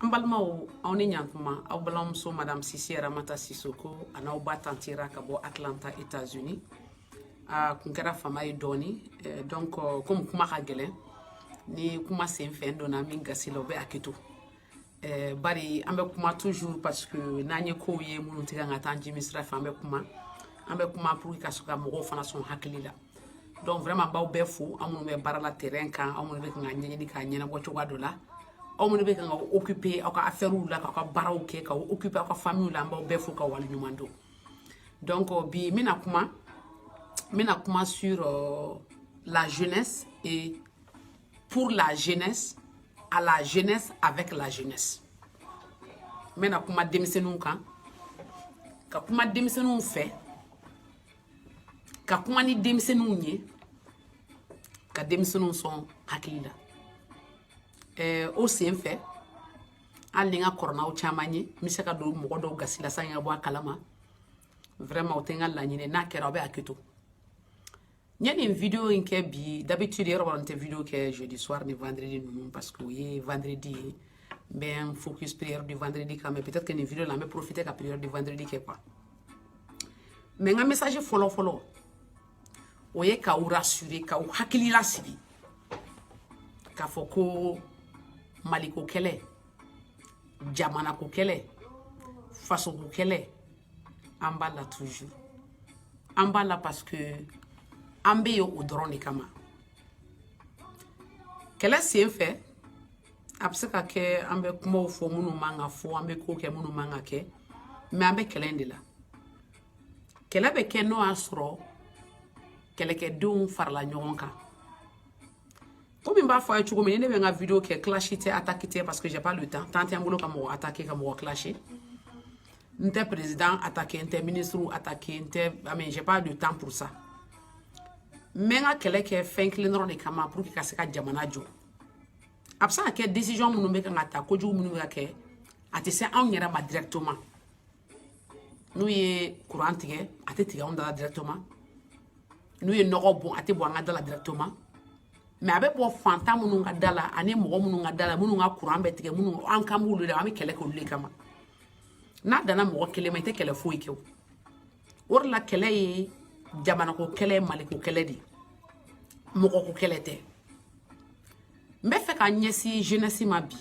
Ambalma on est nyankuma abalam so madame Sisi Ramata Sissoko ana oba tantira kabo Atlanta États-Unis a kunkera fama e doni donc comme kuma ka gelen ni kuma sen fen dona min gasilo be aketo bari ambe kuma toujours parce que nanye ko ye munu tiga ngata njimi sra fambe kuma ambe kuma pour ka soka mo fana son hakilila donc vraiment ba be fou amunu be barala terrain kan amunu be nganye ni ka nyena bo chwa dola amunu be nga occuper aka affaire ou la ka baraw ke ka occuper aka famille la ba be fou ka walu nyumando donc bi mina kuma sur la jeunesse et pour la jeunesse à la jeunesse avec la jeunesse. Mina kuma demisenu kan ka kuma demisenu fait ka kuma ni demisenu nye ka demisenu son hakilila o sen fait alinga corona o chamanye mi se ka do mo do gasila sanga bo kalama vraiment o tenga la nyine na kera be aketo. Il y a une vidéo qui est bi d'habitude il y a une vidéo qui est jeudi soir ni vendredi nous parce que oui vendredi ben focus prière du vendredi quand même peut-être que une vidéo là mais profiter la prière du vendredi qui est quoi mais un message follow oye ka ou rassurer ka ou hakili la sibi ka foko maliko kele jamana ko kele façon ko kele ambala toujours ambala parce que ambe yo odron kama kala sen fait absaka ke ambe kuma fo munu manga fo ambe ko ke munu manga ke mais ambe kelendela kala be ke no asro kele ke dun farla nyonka comme mba fo chugo me ne be nga vidéo ke clashite attaquer parce que j'ai pas le temps tant un boulot comme attaquer comme clasher n'était président attaquer n'était ministre ou attaquer n'était mais j'ai pas de temps pour ça. Menga kele ke fenkle no de kama pour que kaseka jamana jo absa ke décision munu be kan ata ko ju munu ga ke ati se an yera ba directement nous ye courant tige ati tiga on da directement nous ye no bon ati bo nga dala directement mais abe bo fanta munu ga dala ani mo munu ga dala munu ga courant be tige munu an kamulu de ami kele ko le kama na dana mo kele mai te kele fo ike or la kele ye jamana ko kele maliko kele di moko ko kele te mbe fe ka nyesi jeunesse ma bi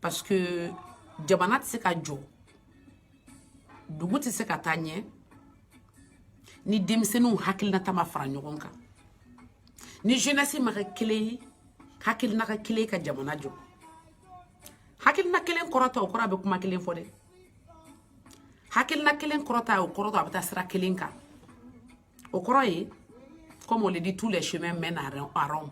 parce que jamana ti se ka jo dugu ti se ka tanye ni demisenu hakil na tama fara nyogon kan ni jeunesse ma ka kele hakil na ka kele ka jamana jo hakil na kele korata o kora be kuma kele fo de hakil na kelen korota o korota abata sra kelinka o koroye comme on le dit tous les chemins mènent à Rome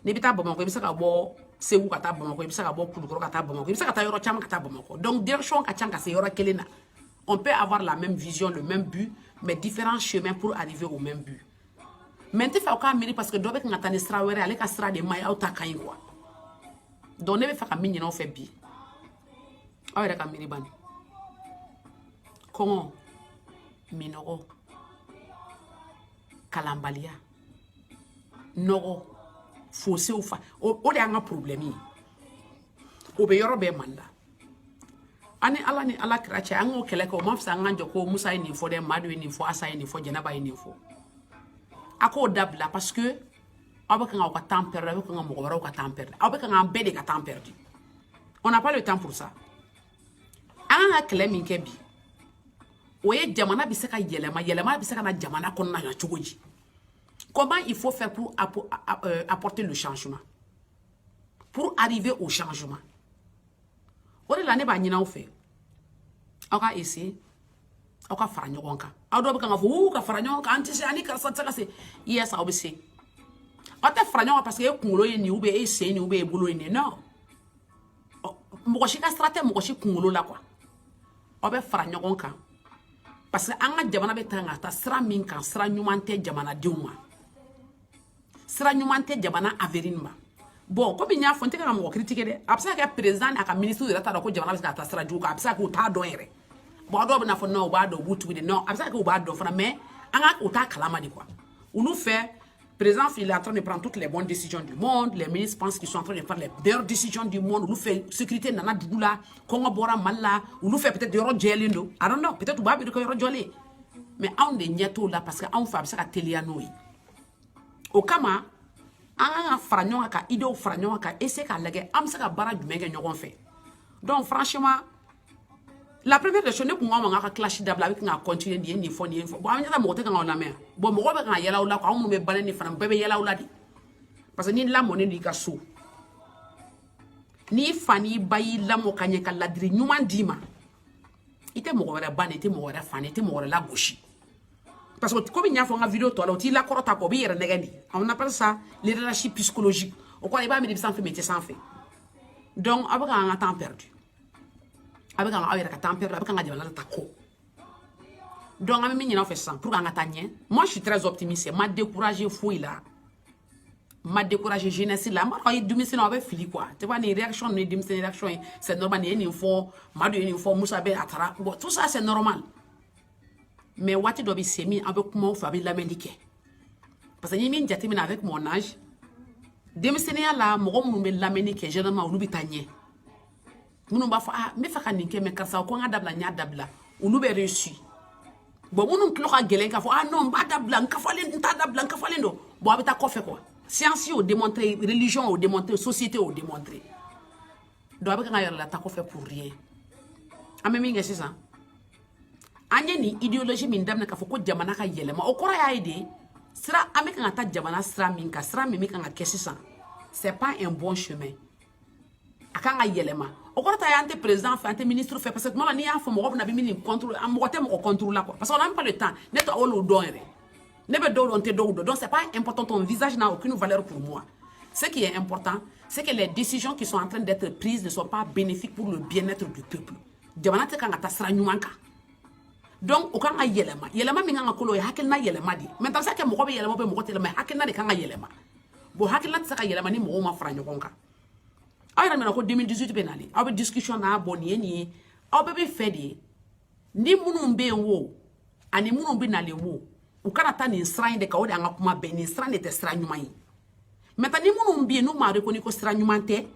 ne bita bomako ibisa ka bo sewu kata bomako ibisa ka bo kudukoro kata bomako ibisa kata yoro chama kata bomako donc direction ka changa se yoro kelena on peut avoir la même vision le même but mais différents chemins pour arriver au même but maintenant fa ka miri parce que dobe ka ngata ni sra were ale ka sra de mai auta kan quoi donc ne be fa ka minyi na o fait bi awere ka miri bani comment minoro kalambalia nogo fossé ou fa o de anga problème o be yoro be manda ani ala kracha ango kele ko mafsa nganjo ko musa ni fo de madu ni fo asa ni fo janaba ni fo ako dabla parce que abaka nga ka temps perdre abaka nga mo ka temps perdre abaka nga bede ka temps perdu on n'a pas le temps pour ça anga kele min ke bi oye jamana bi se ka yelema bi se ka na jamana konna ya chogoji comment il faut faire pour apporter le changement pour arriver au changement ore la ne ba nyina o fe aka esi aka faranyo wonka ado be kan fo ka faranyo ka anti se ani ka satsa se yes a obese ata faranyo parce que kungulo ye ni ube e se ni ube e bulo ni non mo shi ka stratégie mo shi kungulo la quoi obe faranyo wonka parce que anga jamana be tanga ta sra min kan sra nyumante jamana deuma sra nyumante jamana averinma bon comme il y a fonte ka mo critiquer de absa ka président aka ministre de la ta ko jamana be ta sra juka absa ko ta don yere bon do be na fo no ba do butu de non absa ko ba do fana mais anga ko ta kalama di quoi unu fait président il est en train de prendre toutes les bonnes décisions du monde. Les ministres pensent qu'ils sont en train de prendre les meilleures décisions du monde. Ou fait sécurité nana doudoula, Kongo bora malla, ou fait peut-être yoro jelindo. I don't know, peut-être ou babi de yoro jolé. Mais on de nyeto là parce que on fait ça à téléanoï. Au kama, on a fragnon aka idée au fragnon aka essayer qu'à légger, am ça bara du mega nyogon fait. Donc franchement, la première des choses, nous avons un clash d'abla avec un continuer d'y ni fo ni info. Bon, on a monté quand on a mer. Bon, moi, on a yala ou là, on me banane ni fan, bébé yala ou là dit. Parce que ni la monnaie ni kassou. Ni fani bayi la mo kanye ka ladri nyuman dima. Ite mo wala ban, ite mo wala fan, ite mo wala la gauche. Parce que comme il y a fait une vidéo, toi, là, tu l'as correct à copier, on appelle ça les relations psychologiques. Au quoi il va me sans fait, mais sans fait. Donc, avec un temps perdu. Avec un temps perdu, avec un temps. Donc, on fait ça pour un atteindre. Moi, je suis très optimiste. M'a découragé fouille là. M'a découragé jeunesse là. Moi, quand il dit que c'est fini quoi. Tu vois, les réactions, c'est normal. Il y a une fois, m'a dit une fois, Moussa Bé Atara. Bon, tout ça, c'est normal. Mais wati doit be semi avec moi fa bi l'Amérique. Parce que ni jatimi avec mon âge. Demisenia la mo mo be l'Amérique généralement ou bi tanye. Munu ba fa ah me fa kan nke me karsa ko ngadabla nya dabla. Ulu be reçu. Bon munu klo ka gelen ka fa ah non ba dabla nka fa len nta dabla nka fa len do. Bo abita ko fe quoi. Science au démontrer, religion au démontrer, société au démontrer. Do abika nga yalla ta ko fe pour rien. Amemi nga c'est ça. Anya ni idéologie min damna ka foko jamana ka yelema o kora ya ide sira ameka ngata jamana sira min ka sira mi ka ngakesisa c'est pas un bon chemin akanga yelema o kora ta yante président fait ante ministre fait parce que moi ni a fo mo na bi min contrôle am ko tem ko contrôle là quoi parce qu'on n'a pas le temps net o lo donre ne be do on te do donc c'est pas important, ton visage n'a aucune valeur pour moi. Ce qui est important c'est que les décisions qui sont en train d'être prises ne sont pas bénéfiques pour le bien-être du peuple. Jamana te ka ngata sira nyumanka. Donc, au cas où yelema mi nga kolo hakilna yelema di. Maintenant ça que mo ko be yelema be mo ko telema hakilna de kanga yelema. Bo hakilna tsaka yelema ni mo ma franyo konka. Ayra me na ko 2018 benali. Abe discussion na boni ni. Abe be fedi. Ni munu mbe wo. Ani munu mbe na le wo. U kana ta ni sran de ka o de anga kuma be ni sran de te sran nyuma yi. Maintenant ni munu mbe no ma rekoni ko sran nyuma te.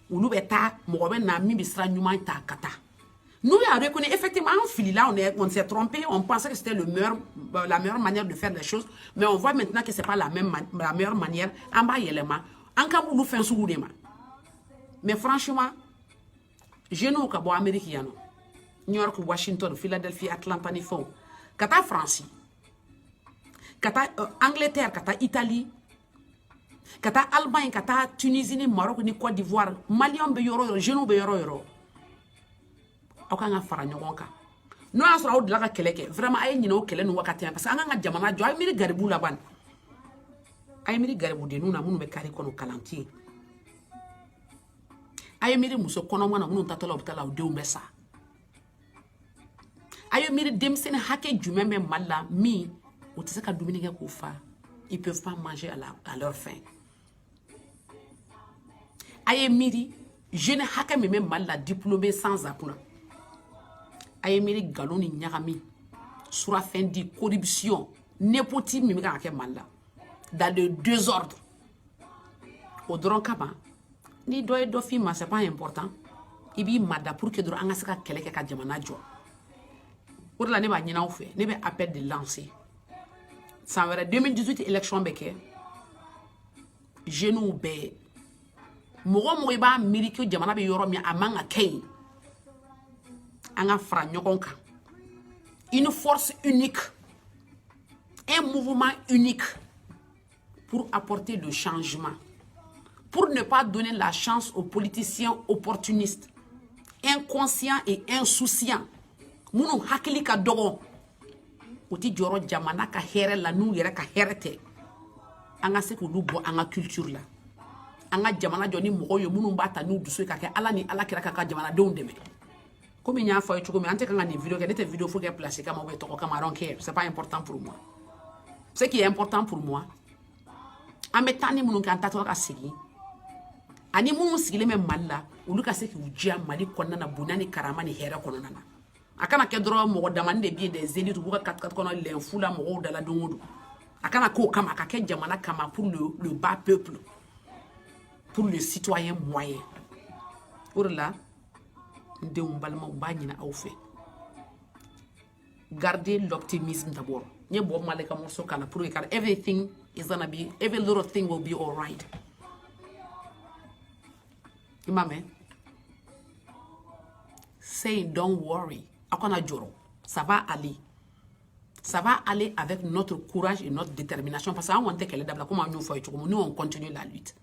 Ulu beta mo ko be na mi bi sran nyuma ta kata. Nous avons reconnu effectivement en fili là, on s'est trompé, on pensait que c'était la meilleure manière de faire les choses, mais on voit maintenant que ce n'est pas la meilleure manière. En bas, il y a les mains. En cas où nous faisons sous les mains. Mais franchement, je ne sais pas américain, New York, Washington, Philadelphie, Atlanta, Nifo, Kata France, Kata Angleterre, Kata Italie, Kata Allemagne, Kata Tunisie, Maroc, ni Côte d'Ivoire, Mali, Genou, Euro. Okanga fara nyogon ka no asra o dlaga keleke vraiment ay nyino kele no wakati parce que anga jamana jo ay miri garibu laban ay miri garibu de nuna munu be kari kono kalanti ay miri muso kono mana munu tatala obtala o deumbe sa ay miri demsene hake jumeme malla mi o tsaka dumini ke ko fa ils peuvent pas manger à leur faim ay miri jeune hake meme malla diplômé sans apuna ayemiri galoni nyagami sura fin di corruption népotisme mi ka ke malla dans le désordre au dron kama ni do fi ma c'est pas important ibi mada pour que dron anga saka keleke ka jamana jo pour la ne ba nyina ofe ne be appel de lancer ça va 2018 élection beke genou be mo ba miriki jamana be yoro mi amanga kay une force unique, un mouvement unique pour apporter le changement, pour ne pas donner la chance aux politiciens opportunistes, inconscients et insouciants. Munu hakili ka dogo, oti joro jamana ka here la nu yere ka herete, anga se ko lubo anga culture la, anga jamana joni mogo yo munu mbata nu dusu ka ke ala ni ala kira ka jamana don deme. Comme il y a un foyer, tu commences à faire des vidéos, des vidéos, faut qu'elles placent comme on veut, comme I don't care. C'est pas important pour moi. Ce qui est important pour moi, en mettant les gens qui ont tatoué à seguir, ani gens qui ont même mal là, ou le cas c'est que vous dites mali konna na bunani karama ni hera konna na. Akana kedro mo demande des billets des élites ou 4 4 konna l'infou là mo dala dongodo. Akana ko kama akake jamana kama pour le bas peuple, pour le citoyen moyen. Pour là, de umbalma ubanyina au fait. Gardez l'optimisme d'abord. Nye bo maleka morso kana pour que everything is gonna be, every little thing will be all right. Imame, saying don't worry, akona joro, ça va aller. Ça va aller avec notre courage et notre détermination. Parce qu'on sait qu'elle est d'abord, comment nous on continue la lutte.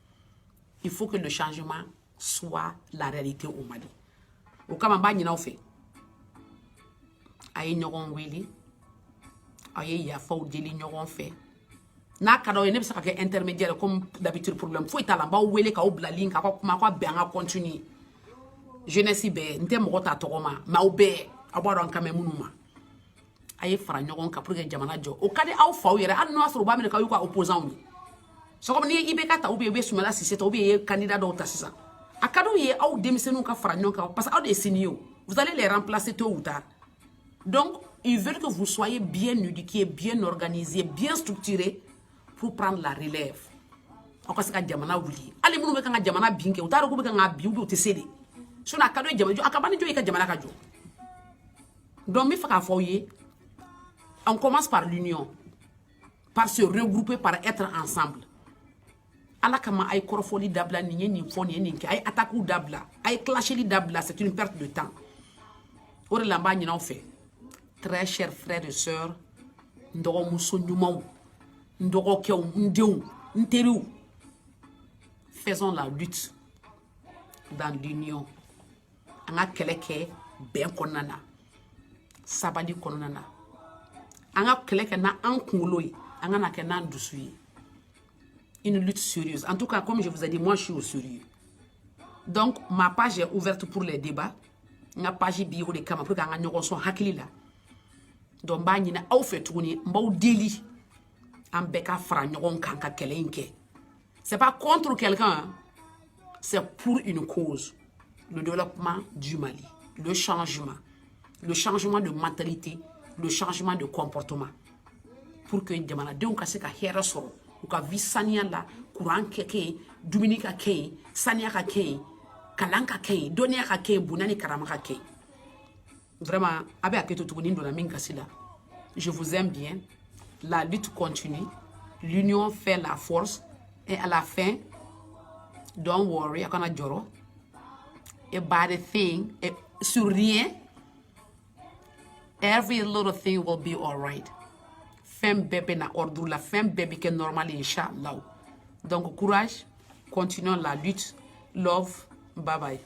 Il faut que le changement soit la réalité au Mali. Au Kamamba, il y a un fait. Aïe, nous avons wili. Aïe, il y a faux délits, nous avons fait. Na kado ene bisa ka intermédiaire comme d'habitude problème. Faut itala ba wele ka obla link ka kuma kwa be nga continue. Jeunesse be ntem mo ta tokoma ma obe abaro an kamemunuma. Aye fara ɲɔgɔn ka pour que jamana jɔ o ka di aw faw yɛrɛ hali n'o y'a sɔrɔ u b'a minɛ k'aw y'u ka opposant ye c'est comme ni IBK ta ou bien i bɛ Sumala Sise ta ou bien i ye candidat dɔw ta sisan a ka d'u ye aw denmisɛnninw ka fara ɲɔgɔn kan parce que aw de ye sini ye vous allez les remplacer tôt ou tard donc ils veulent que vous soyez bien éduqués, bien organisés, bien structurés pour prendre la relève aw ka se ka jamana wuli hali minnu bɛ kan ka jamana bin kɛ u t'a dɔn k'u bɛ kan ka bin ou bien u tɛ se de sinon a ka d'u ye jamana jɔ a ka ban ni jɔ i ka jamana ka jɔ donc n bɛ fɛ k'a fɔ aw ye. On commence par l'union, par se regrouper, par être ensemble. Ala kama ay korofoli dabla ni ni foni ni ay attaque dabla, ay clasher dabla, c'est une perte de temps. Ore lamba ni on fait. Très chers frères et sœurs, ndogo muso nyumaw, ndogo kew ndew, nteriw. Faisons la lutte dans l'union. Anga keleke ben konana. Sabali konana. Anga keleke na an kunkolo ye anga na ke na dusu ye une lutte sérieuse en tout cas comme je vous ai dit moi je suis au sérieux donc ma page est ouverte pour les débats nga page bi o de kama pour que anga ɲɔgɔn sɔn hakili la donc b'a ɲini aw fɛ tuguni n b'aw deli an bɛɛ ka fara ɲɔgɔn kan ka kɛlɛ in kɛ c'est pas contre quelqu'un c'est pour une cause le développement du Mali le changement de mentalité, le changement de comportement pour que jamanadenw ka se ka hɛrɛ sɔrɔ u ka vie saniya la courant ka kɛ yen dumuni ka kɛ yen saniya ka kɛ yen kalan ka kɛ yen dɔnniya ka kɛ yen bonya ni karama ka kɛ yen vraiment a bɛ hakɛ to tuguni n donna min kasi la je vous aime bien la lutte continue l'union fait la force et à la fin don't worry a kana jɔrɔ about the thing sur rien. Every little thing will be all right. Femme bébé na ordre la femme bébé qui est normal inshallah. Donc courage, continuons la lutte. Love, bye bye.